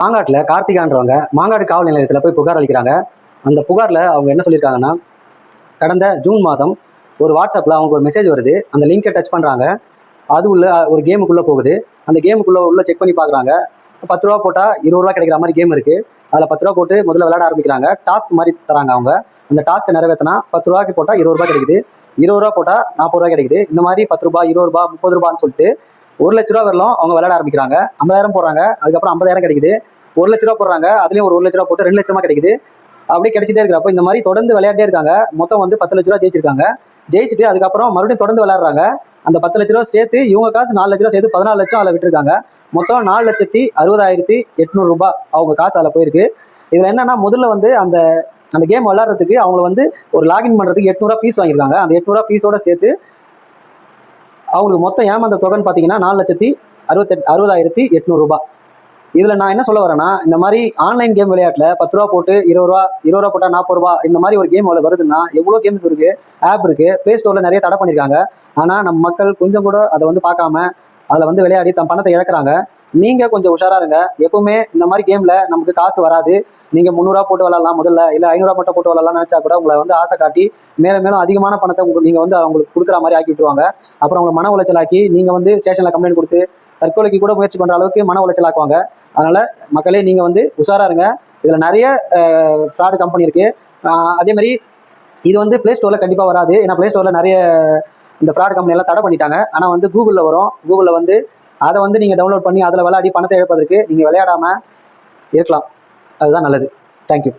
மாங்காட்டில் கார்த்திகான்றவங்க மாங்காடு காவல் நிலையத்தில் போய் புகார் அளிக்கிறாங்க. அந்த புகாரில் அவங்க என்ன சொல்லியிருக்காங்கன்னா, கடந்த ஜூன் மாதம் ஒரு வாட்ஸ்அப்பில் அவங்களுக்கு ஒரு மெசேஜ் வருது. அந்த லிங்கை டச் பண்ணுறாங்க. அது உள்ள ஒரு கேமுக்குள்ளே போகுது. அந்த கேமுக்குள்ளே உள்ள செக் பண்ணி பார்க்குறாங்க. 10 ரூபா போட்டால் 20 ரூபா கிடைக்கிற மாதிரி கேம் இருக்குது. அதில் 10 ரூபா போட்டு முதல்ல விளையாட ஆரம்பிக்கிறாங்க. டாஸ்க் மாதிரி தராங்க அவங்க. அந்த டாஸ்க்கை நிறைவேற்றினா 10 ரூபாய்க்கு போட்டால் 20 ரூபா கிடைக்குது. 20 ரூபா போட்டால் 40 ரூபா கிடைக்குது. இந்த மாதிரி 10 ரூபா 20 ரூபா 30 ரூபான்னு சொல்லிட்டு 1 லட்ச ரூபா வரலாம் அவங்க விளையாட ஆரம்பிக்கிறாங்க. 50,000 போடுறாங்க. அதுக்கப்புறம் 50,000 கிடைக்குது. 1 லட்ச ரூபா போடுறாங்க. அதுலேயும் ஒரு 1 லட்ச ரூபா போட்டு 2 லட்சமா கிடைக்குது. அப்படியே கிடைச்சிட்டே இருக்கிறப்ப இந்த மாதிரி தொடர்ந்து விளையாட்டே இருக்காங்க. மொத்தம் வந்து 10 லட்ச ரூபா ஜெயிச்சிருக்காங்க. ஜெயிச்சுட்டு அதுக்கப்புறம் மறுபடியும் தொடர்ந்து விளையாடுறாங்க. அந்த 10 லட்ச ரூபா சேர்த்து இவங்க காசு 4 லட்ச ரூபா சேர்த்து 14 லட்சம் அதில் விட்டுருக்காங்க. மொத்தம் 4,60,800 ரூபாய் அவங்க காசு அதில் போயிருக்கு. இதில் என்னன்னா, முதல்ல வந்து அந்த அந்த கேம் விளையாடுறதுக்கு அவங்க வந்து ஒரு லாகின் பண்ணுறதுக்கு 800 ரூபா ஃபீஸ் வாங்கியிருக்காங்க. அந்த 800 ரூபா ஃபீஸோட சேர்த்து அவங்களுக்கு மொத்தம் ஏமாந்த தொகைன்னு பார்த்தீங்கன்னா 4,60,800 ரூபாய். இதில் நான் என்ன சொல்ல வரேன்னா, இந்த மாதிரி ஆன்லைன் கேம் விளையாட்டில் 10 ரூபா போட்டு 20 ரூபா 20 ரூபா போட்டால் 40 ரூபா இந்த மாதிரி ஒரு கேம் வருதுன்னா எவ்வளோ கேம்ஸ் இருக்குது, ஆப் இருக்குது. ப்ளே ஸ்டோரில் நிறைய தடை பண்ணியிருக்காங்க. ஆனால் நம்ம மக்கள் கொஞ்சம் கூட அதை வந்து பார்க்காம அதில் வந்து விளையாடி தன் பணத்தை இழக்கிறாங்க. நீங்கள் கொஞ்சம் உஷாராக இருங்க. எப்பவுமே இந்த மாதிரி கேமில் நமக்கு காசு வராது. நீங்கள் 300 ரூபா போட்டு விளாட்லாம் முதல்ல, இல்லை 500 ரூபா மட்டும் போட்டு விளாட்லாம்னு நினச்சா கூட உங்களை வந்து ஆசை காட்டி மேலும் மேலும் அதிகமான பணத்தை நீங்கள் வந்து அவங்களுக்கு கொடுக்குற மாதிரி ஆக்கி விட்டுருவாங்க. அப்புறம் உங்களை மன உளைச்சலாக்கி நீங்கள் வந்து ஸ்டேஷனில் கம்ப்ளைண்ட் கொடுத்து தற்கொலைக்கு கூட முயற்சி பண்ணுற அளவுக்கு மன உளைச்சலாக்குவாங்க. அதனால மக்களே நீங்கள் வந்து உஷாரா இருங்க. இதில் நிறைய ஃப்ராடு கம்பெனி இருக்கு. அதே மாதிரி இது வந்து ப்ளே ஸ்டோரில் கண்டிப்பாக வராது. ஏன்னா ப்ளே ஸ்டோரில் நிறைய இந்த ஃப்ராட் கம்பெனி எல்லாம் தடை பண்ணிட்டாங்க. ஆனால் வந்து கூகுளில் வரும். கூகுளில் வந்து அதை வந்து நீங்கள் டவுன்லோட் பண்ணி அதில் விளையாடி பணத்தை இழப்பதற்கு நீங்கள் விளையாடாமல் இருக்கலாம். அதுதான் நல்லது. தேங்க்யூ.